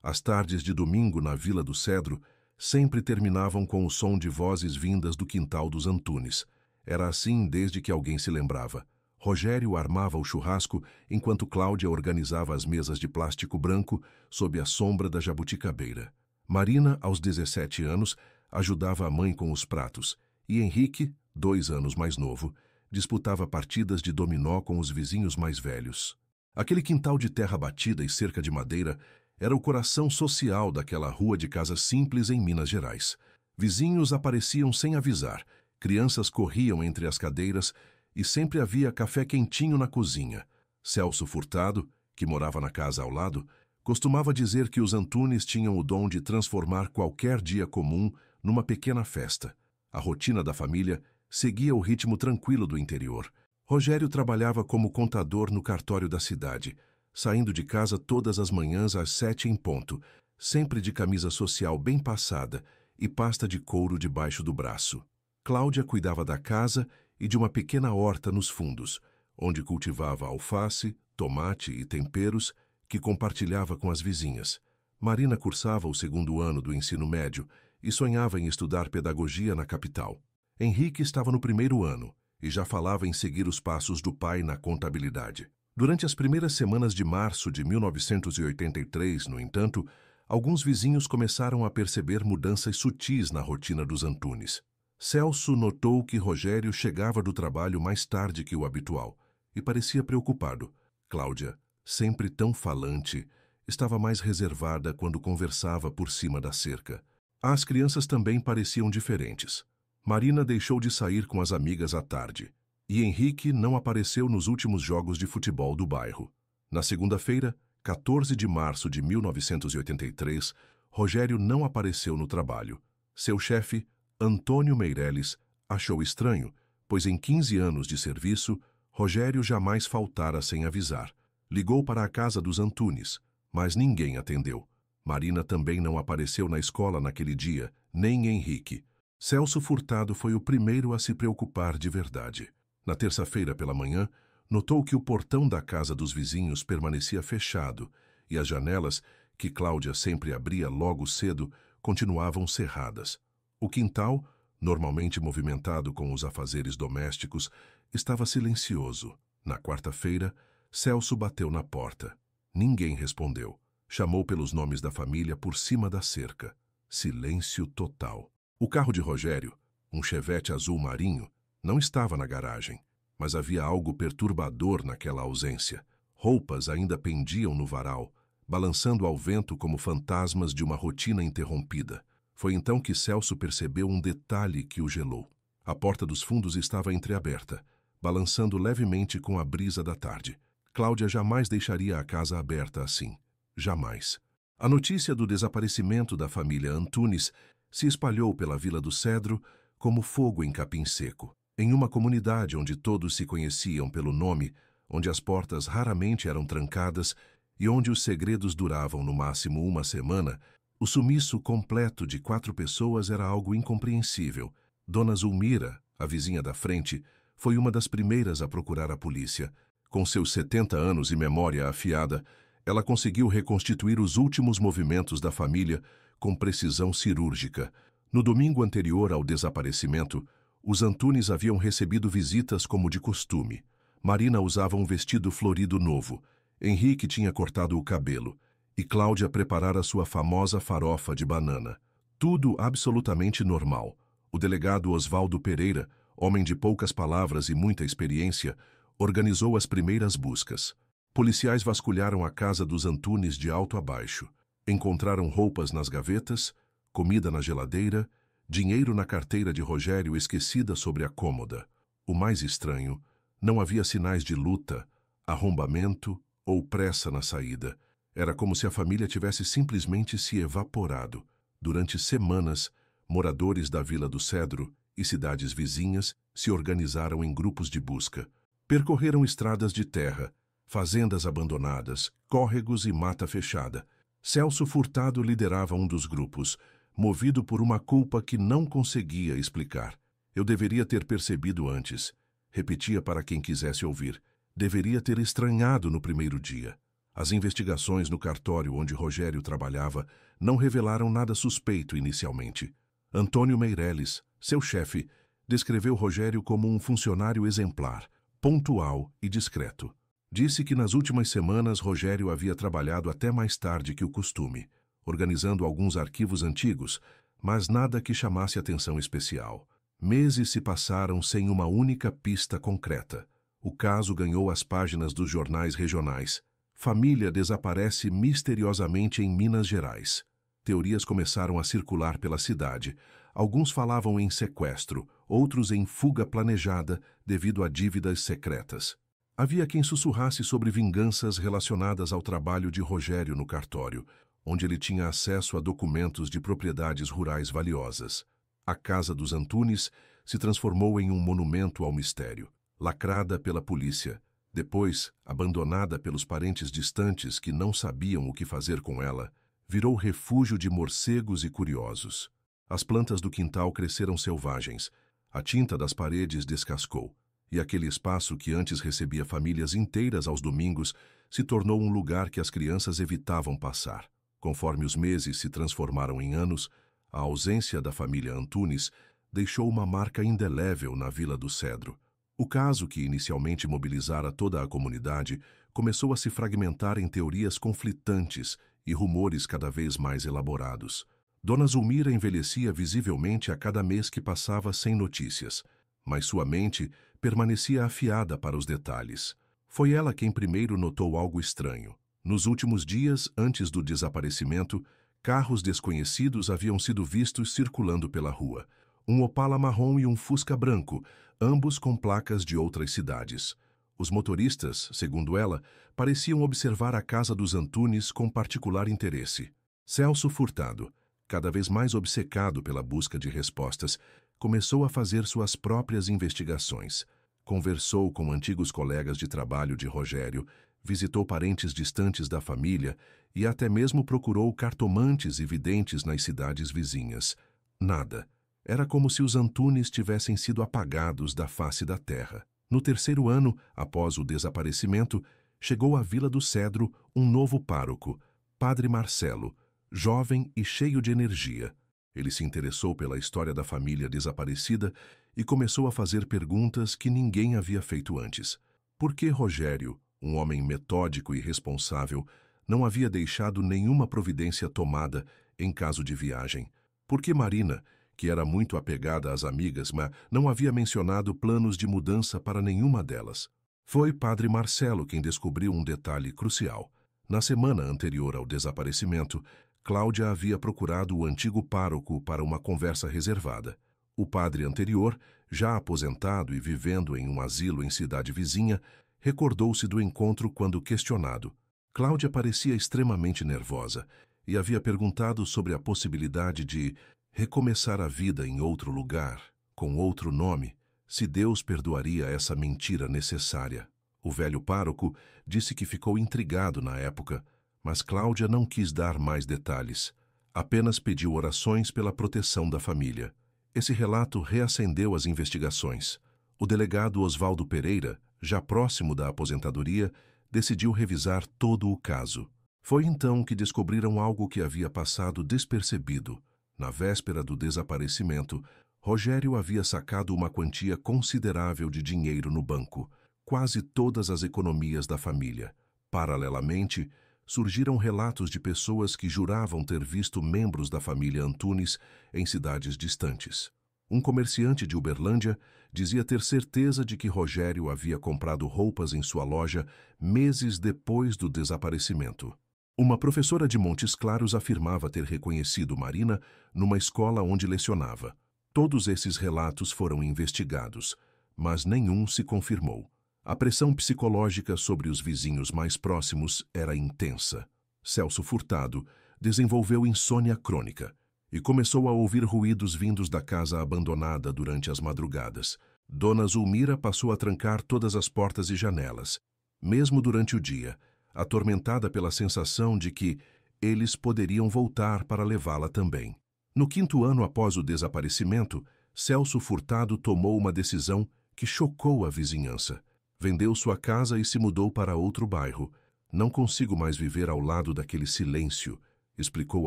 As tardes de domingo na Vila do Cedro sempre terminavam com o som de vozes vindas do quintal dos Antunes. Era assim desde que alguém se lembrava. Rogério armava o churrasco enquanto Cláudia organizava as mesas de plástico branco sob a sombra da jabuticabeira. Marina, aos 17 anos, ajudava a mãe com os pratos, e Henrique, 2 anos mais novo, disputava partidas de dominó com os vizinhos mais velhos. Aquele quintal de terra batida e cerca de madeira era o coração social daquela rua de casas simples em Minas Gerais. Vizinhos apareciam sem avisar, crianças corriam entre as cadeiras e sempre havia café quentinho na cozinha. Celso Furtado, que morava na casa ao lado, costumava dizer que os Antunes tinham o dom de transformar qualquer dia comum numa pequena festa. A rotina da família seguia o ritmo tranquilo do interior. Rogério trabalhava como contador no cartório da cidade, saindo de casa todas as manhãs às 7 em ponto, sempre de camisa social bem passada e pasta de couro debaixo do braço. Cláudia cuidava da casa e de uma pequena horta nos fundos, onde cultivava alface, tomate e temperos que compartilhava com as vizinhas. Marina cursava o 2º ano do ensino médio e sonhava em estudar pedagogia na capital. Henrique estava no 1º ano e já falava em seguir os passos do pai na contabilidade. Durante as primeiras semanas de março de 1983, no entanto, alguns vizinhos começaram a perceber mudanças sutis na rotina dos Antunes. Celso notou que Rogério chegava do trabalho mais tarde que o habitual e parecia preocupado. Cláudia, sempre tão falante, estava mais reservada quando conversava por cima da cerca. As crianças também pareciam diferentes. Marina deixou de sair com as amigas à tarde, e Henrique não apareceu nos últimos jogos de futebol do bairro. Na segunda-feira, 14 de março de 1983, Rogério não apareceu no trabalho. Seu chefe, Antônio Meireles, achou estranho, pois em 15 anos de serviço, Rogério jamais faltara sem avisar. Ligou para a casa dos Antunes, mas ninguém atendeu. Marina também não apareceu na escola naquele dia, nem Henrique. Celso Furtado foi o primeiro a se preocupar de verdade. Na terça-feira pela manhã, notou que o portão da casa dos vizinhos permanecia fechado e as janelas, que Cláudia sempre abria logo cedo, continuavam cerradas. O quintal, normalmente movimentado com os afazeres domésticos, estava silencioso. Na quarta-feira, Celso bateu na porta. Ninguém respondeu. Chamou pelos nomes da família por cima da cerca. Silêncio total. O carro de Rogério, um Chevette azul marinho, não estava na garagem, mas havia algo perturbador naquela ausência. Roupas ainda pendiam no varal, balançando ao vento como fantasmas de uma rotina interrompida. Foi então que Celso percebeu um detalhe que o gelou. A porta dos fundos estava entreaberta, balançando levemente com a brisa da tarde. Cláudia jamais deixaria a casa aberta assim. Jamais. A notícia do desaparecimento da família Antunes se espalhou pela Vila do Cedro como fogo em capim seco. Em uma comunidade onde todos se conheciam pelo nome, onde as portas raramente eram trancadas e onde os segredos duravam no máximo uma semana, o sumiço completo de 4 pessoas era algo incompreensível. Dona Zulmira, a vizinha da frente, foi uma das primeiras a procurar a polícia. Com seus 70 anos e memória afiada, ela conseguiu reconstituir os últimos movimentos da família com precisão cirúrgica. No domingo anterior ao desaparecimento, os Antunes haviam recebido visitas como de costume. Marina usava um vestido florido novo, Henrique tinha cortado o cabelo e Cláudia preparara sua famosa farofa de banana. Tudo absolutamente normal. O delegado Osvaldo Pereira, homem de poucas palavras e muita experiência, organizou as primeiras buscas. Policiais vasculharam a casa dos Antunes de alto a baixo. Encontraram roupas nas gavetas, comida na geladeira, dinheiro na carteira de Rogério esquecida sobre a cômoda. O mais estranho, não havia sinais de luta, arrombamento ou pressa na saída. Era como se a família tivesse simplesmente se evaporado. Durante semanas, moradores da Vila do Cedro e cidades vizinhas se organizaram em grupos de busca. Percorreram estradas de terra, fazendas abandonadas, córregos e mata fechada. Celso Furtado liderava um dos grupos, movido por uma culpa que não conseguia explicar. Eu deveria ter percebido antes. Repetia para quem quisesse ouvir. Deveria ter estranhado no primeiro dia. As investigações no cartório onde Rogério trabalhava não revelaram nada suspeito inicialmente. Antônio Meireles, seu chefe, descreveu Rogério como um funcionário exemplar, pontual e discreto. Disse que nas últimas semanas Rogério havia trabalhado até mais tarde que o costume, organizando alguns arquivos antigos, mas nada que chamasse atenção especial. Meses se passaram sem uma única pista concreta. O caso ganhou as páginas dos jornais regionais. Família desaparece misteriosamente em Minas Gerais. Teorias começaram a circular pela cidade. Alguns falavam em sequestro, outros em fuga planejada devido a dívidas secretas. Havia quem sussurrasse sobre vinganças relacionadas ao trabalho de Rogério no cartório, onde ele tinha acesso a documentos de propriedades rurais valiosas. A casa dos Antunes se transformou em um monumento ao mistério, lacrada pela polícia, depois abandonada pelos parentes distantes que não sabiam o que fazer com ela, virou refúgio de morcegos e curiosos. As plantas do quintal cresceram selvagens, a tinta das paredes descascou, e aquele espaço que antes recebia famílias inteiras aos domingos se tornou um lugar que as crianças evitavam passar. Conforme os meses se transformaram em anos, a ausência da família Antunes deixou uma marca indelével na Vila do Cedro. O caso, que inicialmente mobilizara toda a comunidade, começou a se fragmentar em teorias conflitantes e rumores cada vez mais elaborados. Dona Zulmira envelhecia visivelmente a cada mês que passava sem notícias, mas sua mente permanecia afiada para os detalhes. Foi ela quem primeiro notou algo estranho. Nos últimos dias, antes do desaparecimento, carros desconhecidos haviam sido vistos circulando pela rua. Um Opala marrom e um Fusca branco, ambos com placas de outras cidades. Os motoristas, segundo ela, pareciam observar a casa dos Antunes com particular interesse. Celso Furtado, cada vez mais obcecado pela busca de respostas, começou a fazer suas próprias investigações. Conversou com antigos colegas de trabalho de Rogério, visitou parentes distantes da família e até mesmo procurou cartomantes e videntes nas cidades vizinhas. Nada. Era como se os Antunes tivessem sido apagados da face da terra. No terceiro ano, após o desaparecimento, chegou à Vila do Cedro um novo pároco, Padre Marcelo, jovem e cheio de energia. Ele se interessou pela história da família desaparecida e começou a fazer perguntas que ninguém havia feito antes. Por que Rogério, um homem metódico e responsável, não havia deixado nenhuma providência tomada em caso de viagem? Por que Marina, que era muito apegada às amigas, mas não havia mencionado planos de mudança para nenhuma delas? Foi Padre Marcelo quem descobriu um detalhe crucial. Na semana anterior ao desaparecimento, Cláudia havia procurado o antigo pároco para uma conversa reservada. O padre anterior, já aposentado e vivendo em um asilo em cidade vizinha, recordou-se do encontro quando questionado. Cláudia parecia extremamente nervosa e havia perguntado sobre a possibilidade de recomeçar a vida em outro lugar, com outro nome, se Deus perdoaria essa mentira necessária. O velho pároco disse que ficou intrigado na época, mas Cláudia não quis dar mais detalhes. Apenas pediu orações pela proteção da família. Esse relato reacendeu as investigações. O delegado Osvaldo Pereira, já próximo da aposentadoria, decidiu revisar todo o caso. Foi então que descobriram algo que havia passado despercebido. Na véspera do desaparecimento, Rogério havia sacado uma quantia considerável de dinheiro no banco, quase todas as economias da família. Paralelamente, surgiram relatos de pessoas que juravam ter visto membros da família Antunes em cidades distantes. Um comerciante de Uberlândia dizia ter certeza de que Rogério havia comprado roupas em sua loja meses depois do desaparecimento. Uma professora de Montes Claros afirmava ter reconhecido Marina numa escola onde lecionava. Todos esses relatos foram investigados, mas nenhum se confirmou. A pressão psicológica sobre os vizinhos mais próximos era intensa. Celso Furtado desenvolveu insônia crônica e começou a ouvir ruídos vindos da casa abandonada durante as madrugadas. Dona Zulmira passou a trancar todas as portas e janelas, mesmo durante o dia, atormentada pela sensação de que eles poderiam voltar para levá-la também. No quinto ano após o desaparecimento, Celso Furtado tomou uma decisão que chocou a vizinhança. Vendeu sua casa e se mudou para outro bairro, Não consigo mais viver ao lado daquele silêncio, explicou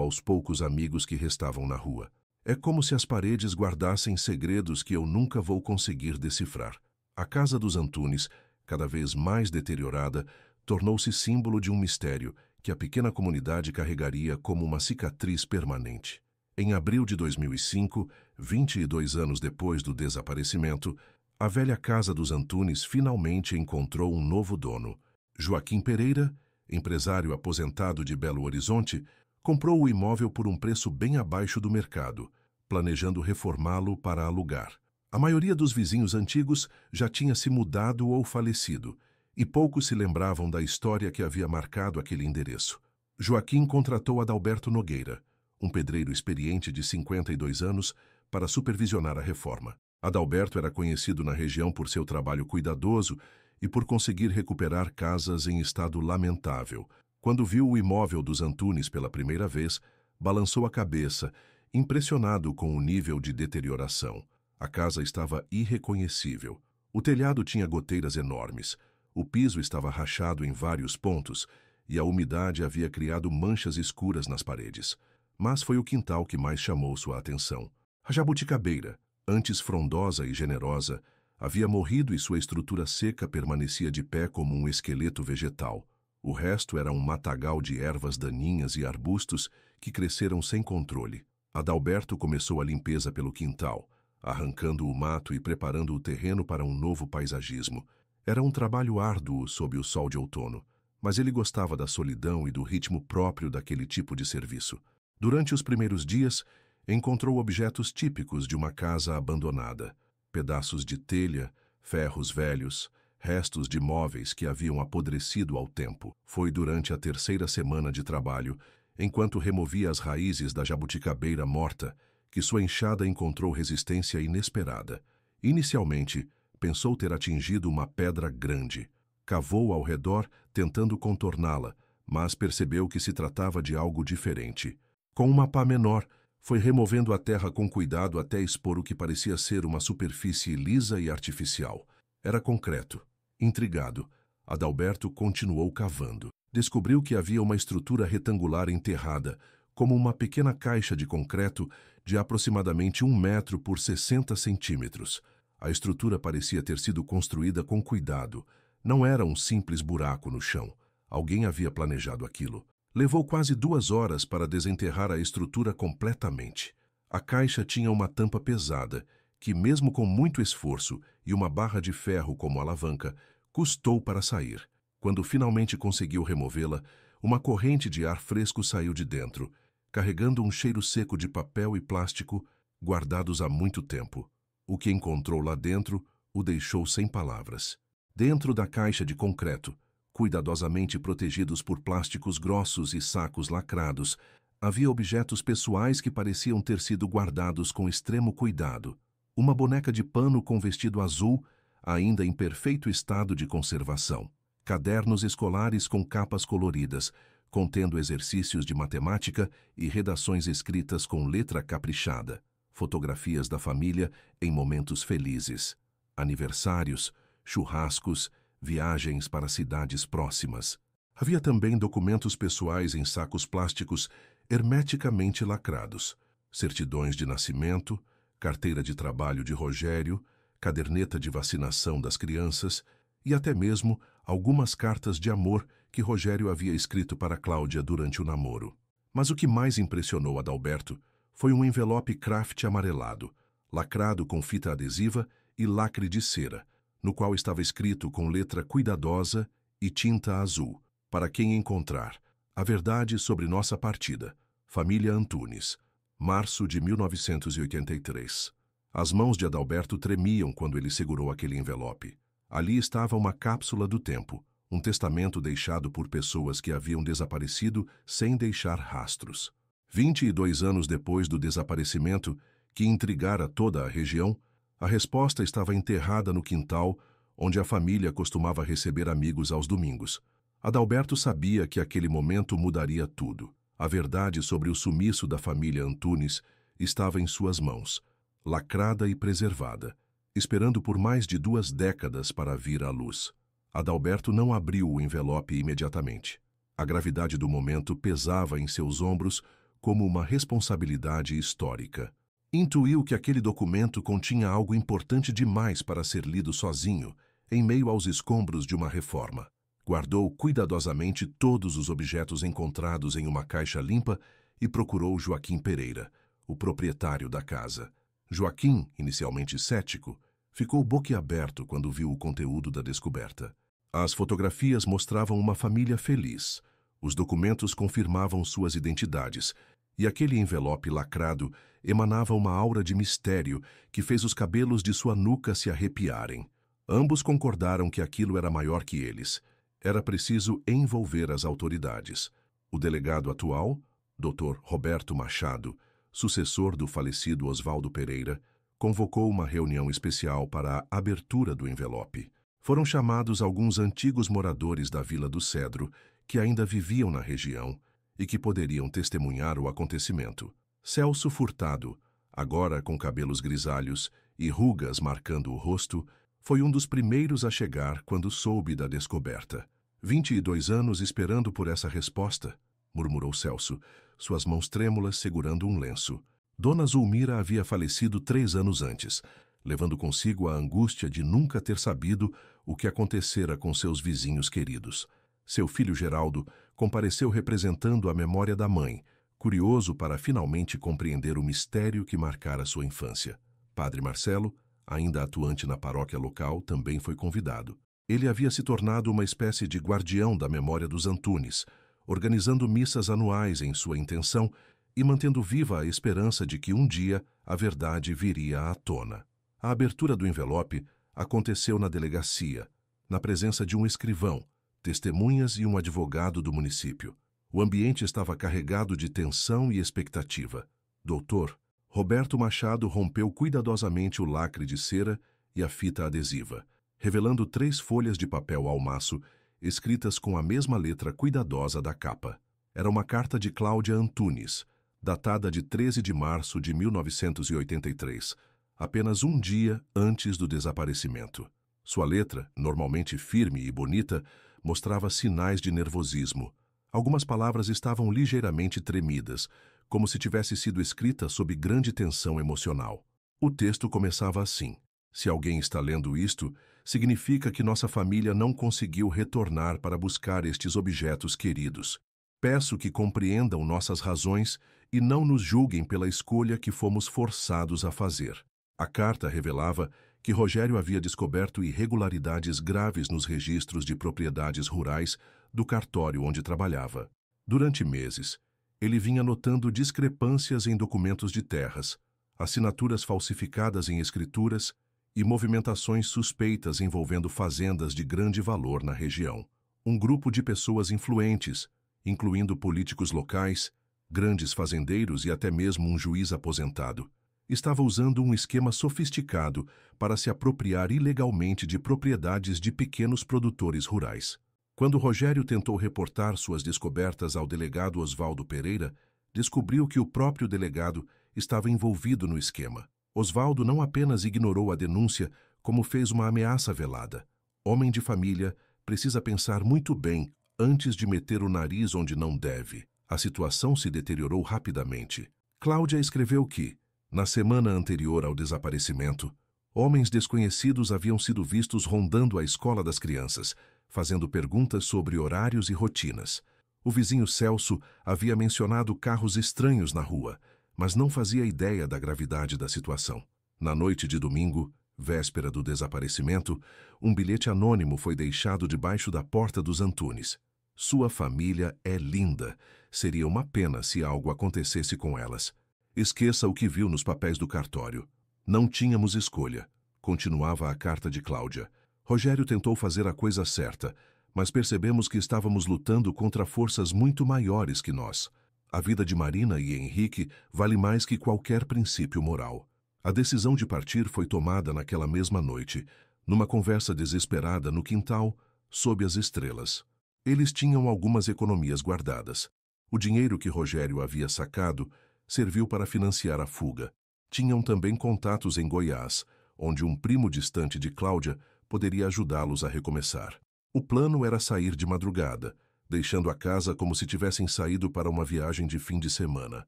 aos poucos amigos que restavam na rua. É como se as paredes guardassem segredos que eu nunca vou conseguir decifrar. A casa dos Antunes, cada vez mais deteriorada, tornou-se símbolo de um mistério que a pequena comunidade carregaria como uma cicatriz permanente. Em abril de 2005, 22 anos depois do desaparecimento, a velha casa dos Antunes finalmente encontrou um novo dono. Joaquim Pereira, empresário aposentado de Belo Horizonte, comprou o imóvel por um preço bem abaixo do mercado, planejando reformá-lo para alugar. A maioria dos vizinhos antigos já tinha se mudado ou falecido, e poucos se lembravam da história que havia marcado aquele endereço. Joaquim contratou Adalberto Nogueira, um pedreiro experiente de 52 anos, para supervisionar a reforma. Adalberto era conhecido na região por seu trabalho cuidadoso e por conseguir recuperar casas em estado lamentável. Quando viu o imóvel dos Antunes pela primeira vez, balançou a cabeça, impressionado com o nível de deterioração. A casa estava irreconhecível. O telhado tinha goteiras enormes, o piso estava rachado em vários pontos e a umidade havia criado manchas escuras nas paredes. Mas foi o quintal que mais chamou sua atenção. A jabuticabeira, antes frondosa e generosa, havia morrido e sua estrutura seca permanecia de pé como um esqueleto vegetal. O resto era um matagal de ervas daninhas e arbustos que cresceram sem controle. Adalberto começou a limpeza pelo quintal, arrancando o mato e preparando o terreno para um novo paisagismo. Era um trabalho árduo sob o sol de outono, mas ele gostava da solidão e do ritmo próprio daquele tipo de serviço. Durante os primeiros dias, encontrou objetos típicos de uma casa abandonada: pedaços de telha, ferros velhos, restos de móveis que haviam apodrecido ao tempo. Foi durante a terceira semana de trabalho, enquanto removia as raízes da jabuticabeira morta, que sua enxada encontrou resistência inesperada. Inicialmente, pensou ter atingido uma pedra grande. Cavou ao redor, tentando contorná-la, mas percebeu que se tratava de algo diferente. Com uma pá menor, foi removendo a terra com cuidado até expor o que parecia ser uma superfície lisa e artificial. Era concreto. Intrigado, Adalberto continuou cavando. Descobriu que havia uma estrutura retangular enterrada, como uma pequena caixa de concreto de aproximadamente 1 metro por 60 centímetros. A estrutura parecia ter sido construída com cuidado. Não era um simples buraco no chão. Alguém havia planejado aquilo. Levou quase 2 horas para desenterrar a estrutura completamente. A caixa tinha uma tampa pesada, que mesmo com muito esforço e uma barra de ferro como alavanca, custou para sair. Quando finalmente conseguiu removê-la, uma corrente de ar fresco saiu de dentro, carregando um cheiro seco de papel e plástico guardados há muito tempo. O que encontrou lá dentro o deixou sem palavras. Dentro da caixa de concreto, cuidadosamente protegidos por plásticos grossos e sacos lacrados, havia objetos pessoais que pareciam ter sido guardados com extremo cuidado. Uma boneca de pano com vestido azul, ainda em perfeito estado de conservação. Cadernos escolares com capas coloridas, contendo exercícios de matemática e redações escritas com letra caprichada. Fotografias da família em momentos felizes. Aniversários, churrascos, viagens para cidades próximas. Havia também documentos pessoais em sacos plásticos hermeticamente lacrados. Certidões de nascimento, carteira de trabalho de Rogério, caderneta de vacinação das crianças e até mesmo algumas cartas de amor que Rogério havia escrito para Cláudia durante o namoro. Mas o que mais impressionou Adalberto foi um envelope craft amarelado, lacrado com fita adesiva e lacre de cera, no qual estava escrito com letra cuidadosa e tinta azul: para quem encontrar, a verdade sobre nossa partida, família Antunes, março de 1983. As mãos de Adalberto tremiam quando ele segurou aquele envelope. Ali estava uma cápsula do tempo, um testamento deixado por pessoas que haviam desaparecido sem deixar rastros. 22 anos depois do desaparecimento, que intrigara toda a região, a resposta estava enterrada no quintal, onde a família costumava receber amigos aos domingos. Adalberto sabia que aquele momento mudaria tudo. A verdade sobre o sumiço da família Antunes estava em suas mãos, lacrada e preservada, esperando por mais de 2 décadas para vir à luz. Adalberto não abriu o envelope imediatamente. A gravidade do momento pesava em seus ombros como uma responsabilidade histórica. Intuiu que aquele documento continha algo importante demais para ser lido sozinho, em meio aos escombros de uma reforma. Guardou cuidadosamente todos os objetos encontrados em uma caixa limpa e procurou Joaquim Pereira, o proprietário da casa. Joaquim, inicialmente cético, ficou boquiaberto quando viu o conteúdo da descoberta. As fotografias mostravam uma família feliz. Os documentos confirmavam suas identidades, e aquele envelope lacrado emanava uma aura de mistério que fez os cabelos de sua nuca se arrepiarem. Ambos concordaram que aquilo era maior que eles. Era preciso envolver as autoridades. O delegado atual, Dr. Roberto Machado, sucessor do falecido Oswaldo Pereira, convocou uma reunião especial para a abertura do envelope. Foram chamados alguns antigos moradores da Vila do Cedro que ainda viviam na região e que poderiam testemunhar o acontecimento. Celso Furtado, agora com cabelos grisalhos e rugas marcando o rosto, foi um dos primeiros a chegar quando soube da descoberta. 22 anos esperando por essa resposta, murmurou Celso, suas mãos trêmulas segurando um lenço. Dona Zulmira havia falecido 3 anos antes, levando consigo a angústia de nunca ter sabido o que acontecera com seus vizinhos queridos. Seu filho Geraldo compareceu representando a memória da mãe, curioso para finalmente compreender o mistério que marcara sua infância. Padre Marcelo, ainda atuante na paróquia local, também foi convidado. Ele havia se tornado uma espécie de guardião da memória dos Antunes, organizando missas anuais em sua intenção e mantendo viva a esperança de que um dia a verdade viria à tona. A abertura do envelope aconteceu na delegacia, na presença de um escrivão, testemunhas e um advogado do município. O ambiente estava carregado de tensão e expectativa. Doutor, Roberto Machado rompeu cuidadosamente o lacre de cera e a fita adesiva, revelando 3 folhas de papel almaço, escritas com a mesma letra cuidadosa da capa. Era uma carta de Cláudia Antunes, datada de 13 de março de 1983, apenas um dia antes do desaparecimento. Sua letra, normalmente firme e bonita, mostrava sinais de nervosismo. Algumas palavras estavam ligeiramente tremidas, como se tivesse sido escrita sob grande tensão emocional. O texto começava assim: se alguém está lendo isto, significa que nossa família não conseguiu retornar para buscar estes objetos queridos. Peço que compreendam nossas razões e não nos julguem pela escolha que fomos forçados a fazer. A carta revelava que Rogério havia descoberto irregularidades graves nos registros de propriedades rurais do cartório onde trabalhava. Durante meses, ele vinha notando discrepâncias em documentos de terras, assinaturas falsificadas em escrituras e movimentações suspeitas envolvendo fazendas de grande valor na região. Um grupo de pessoas influentes, incluindo políticos locais, grandes fazendeiros e até mesmo um juiz aposentado, estava usando um esquema sofisticado para se apropriar ilegalmente de propriedades de pequenos produtores rurais. Quando Rogério tentou reportar suas descobertas ao delegado Oswaldo Pereira, descobriu que o próprio delegado estava envolvido no esquema. Oswaldo não apenas ignorou a denúncia, como fez uma ameaça velada. Homem de família precisa pensar muito bem antes de meter o nariz onde não deve. A situação se deteriorou rapidamente. Cláudia escreveu que, na semana anterior ao desaparecimento, homens desconhecidos haviam sido vistos rondando a escola das crianças, fazendo perguntas sobre horários e rotinas. O vizinho Celso havia mencionado carros estranhos na rua, mas não fazia ideia da gravidade da situação. Na noite de domingo, véspera do desaparecimento, um bilhete anônimo foi deixado debaixo da porta dos Antunes. Sua família é linda. Seria uma pena se algo acontecesse com elas. Esqueça o que viu nos papéis do cartório. Não tínhamos escolha. Continuava a carta de Cláudia. Rogério tentou fazer a coisa certa, mas percebemos que estávamos lutando contra forças muito maiores que nós. A vida de Marina e Henrique vale mais que qualquer princípio moral. A decisão de partir foi tomada naquela mesma noite, numa conversa desesperada no quintal, sob as estrelas. Eles tinham algumas economias guardadas. O dinheiro que Rogério havia sacado serviu para financiar a fuga. Tinham também contatos em Goiás, onde um primo distante de Cláudia poderia ajudá-los a recomeçar. O plano era sair de madrugada, deixando a casa como se tivessem saído para uma viagem de fim de semana.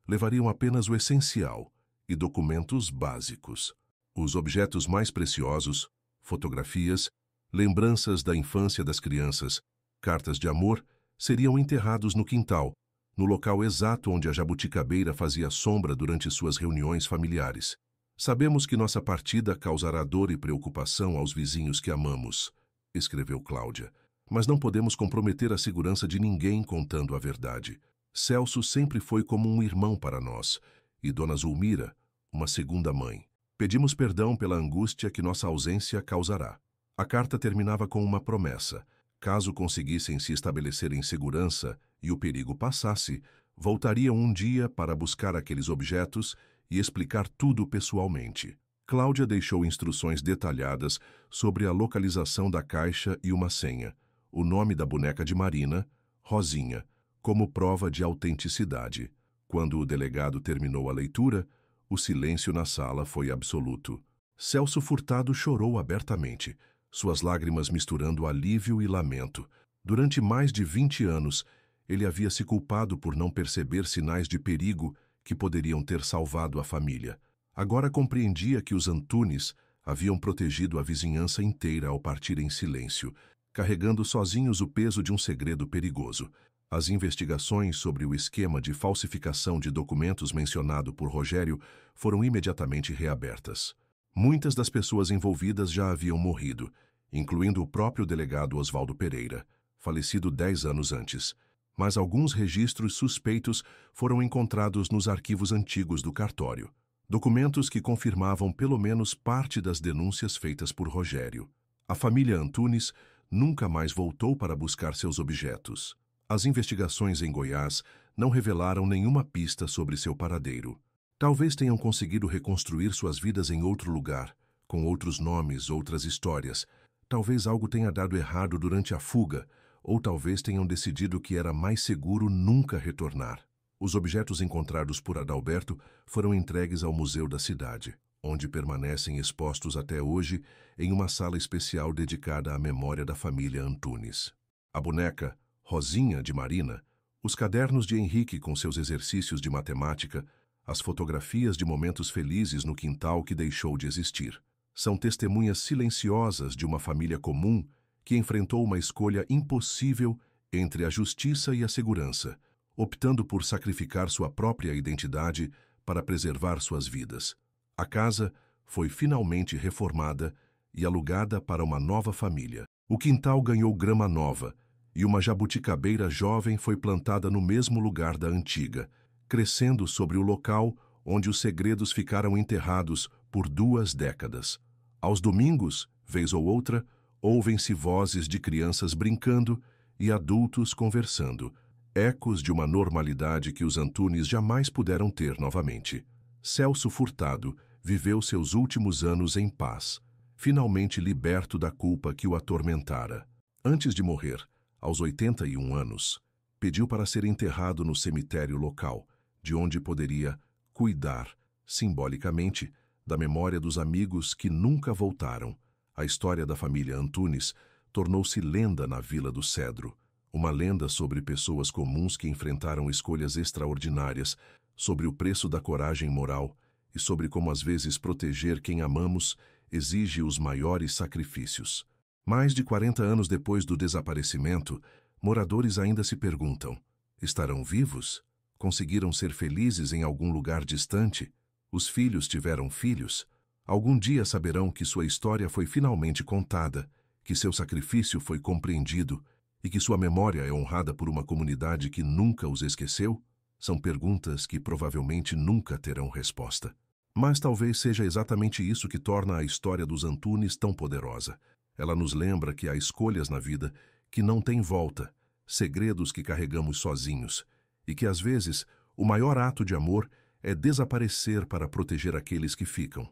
Levariam apenas o essencial e documentos básicos. Os objetos mais preciosos, fotografias, lembranças da infância das crianças, cartas de amor, seriam enterrados no quintal, no local exato onde a jabuticabeira fazia sombra durante suas reuniões familiares. Sabemos que nossa partida causará dor e preocupação aos vizinhos que amamos, escreveu Cláudia, mas não podemos comprometer a segurança de ninguém contando a verdade. Celso sempre foi como um irmão para nós, e Dona Zulmira, uma segunda mãe. Pedimos perdão pela angústia que nossa ausência causará. A carta terminava com uma promessa. Caso conseguissem se estabelecer em segurança e o perigo passasse, voltariam um dia para buscar aqueles objetos e explicar tudo pessoalmente. Cláudia deixou instruções detalhadas sobre a localização da caixa e uma senha, o nome da boneca de Marina, Rosinha, como prova de autenticidade. Quando o delegado terminou a leitura, o silêncio na sala foi absoluto. Celso Furtado chorou abertamente, suas lágrimas misturando alívio e lamento. Durante mais de 20 anos, ele havia se culpado por não perceber sinais de perigo que poderiam ter salvado a família. Agora compreendia que os Antunes haviam protegido a vizinhança inteira ao partir em silêncio, carregando sozinhos o peso de um segredo perigoso. As investigações sobre o esquema de falsificação de documentos mencionado por Rogério foram imediatamente reabertas. Muitas das pessoas envolvidas já haviam morrido, incluindo o próprio delegado Oswaldo Pereira, falecido 10 anos antes. Mas alguns registros suspeitos foram encontrados nos arquivos antigos do cartório. Documentos que confirmavam pelo menos parte das denúncias feitas por Rogério. A família Antunes nunca mais voltou para buscar seus objetos. As investigações em Goiás não revelaram nenhuma pista sobre seu paradeiro. Talvez tenham conseguido reconstruir suas vidas em outro lugar, com outros nomes, outras histórias. Talvez algo tenha dado errado durante a fuga, ou talvez tenham decidido que era mais seguro nunca retornar. Os objetos encontrados por Adalberto foram entregues ao museu da cidade, onde permanecem expostos até hoje em uma sala especial dedicada à memória da família Antunes. A boneca Rosinha de Marina, os cadernos de Henrique com seus exercícios de matemática, as fotografias de momentos felizes no quintal que deixou de existir. São testemunhas silenciosas de uma família comum que enfrentou uma escolha impossível entre a justiça e a segurança, optando por sacrificar sua própria identidade para preservar suas vidas. A casa foi finalmente reformada e alugada para uma nova família. O quintal ganhou grama nova e uma jabuticabeira jovem foi plantada no mesmo lugar da antiga, crescendo sobre o local onde os segredos ficaram enterrados por 2 décadas. Aos domingos, vez ou outra, ouvem-se vozes de crianças brincando e adultos conversando, ecos de uma normalidade que os Antunes jamais puderam ter novamente. Celso Furtado viveu seus últimos anos em paz, finalmente liberto da culpa que o atormentara. Antes de morrer, aos 81 anos, pediu para ser enterrado no cemitério local, de onde poderia cuidar, simbolicamente, da memória dos amigos que nunca voltaram. A história da família Antunes tornou-se lenda na Vila do Cedro, uma lenda sobre pessoas comuns que enfrentaram escolhas extraordinárias, sobre o preço da coragem moral e sobre como às vezes proteger quem amamos exige os maiores sacrifícios. Mais de 40 anos depois do desaparecimento, moradores ainda se perguntam: estarão vivos? Conseguiram ser felizes em algum lugar distante? Os filhos tiveram filhos? Algum dia saberão que sua história foi finalmente contada, que seu sacrifício foi compreendido e que sua memória é honrada por uma comunidade que nunca os esqueceu? São perguntas que provavelmente nunca terão resposta. Mas talvez seja exatamente isso que torna a história dos Antunes tão poderosa. Ela nos lembra que há escolhas na vida que não têm volta, segredos que carregamos sozinhos, e que às vezes o maior ato de amor é desaparecer para proteger aqueles que ficam.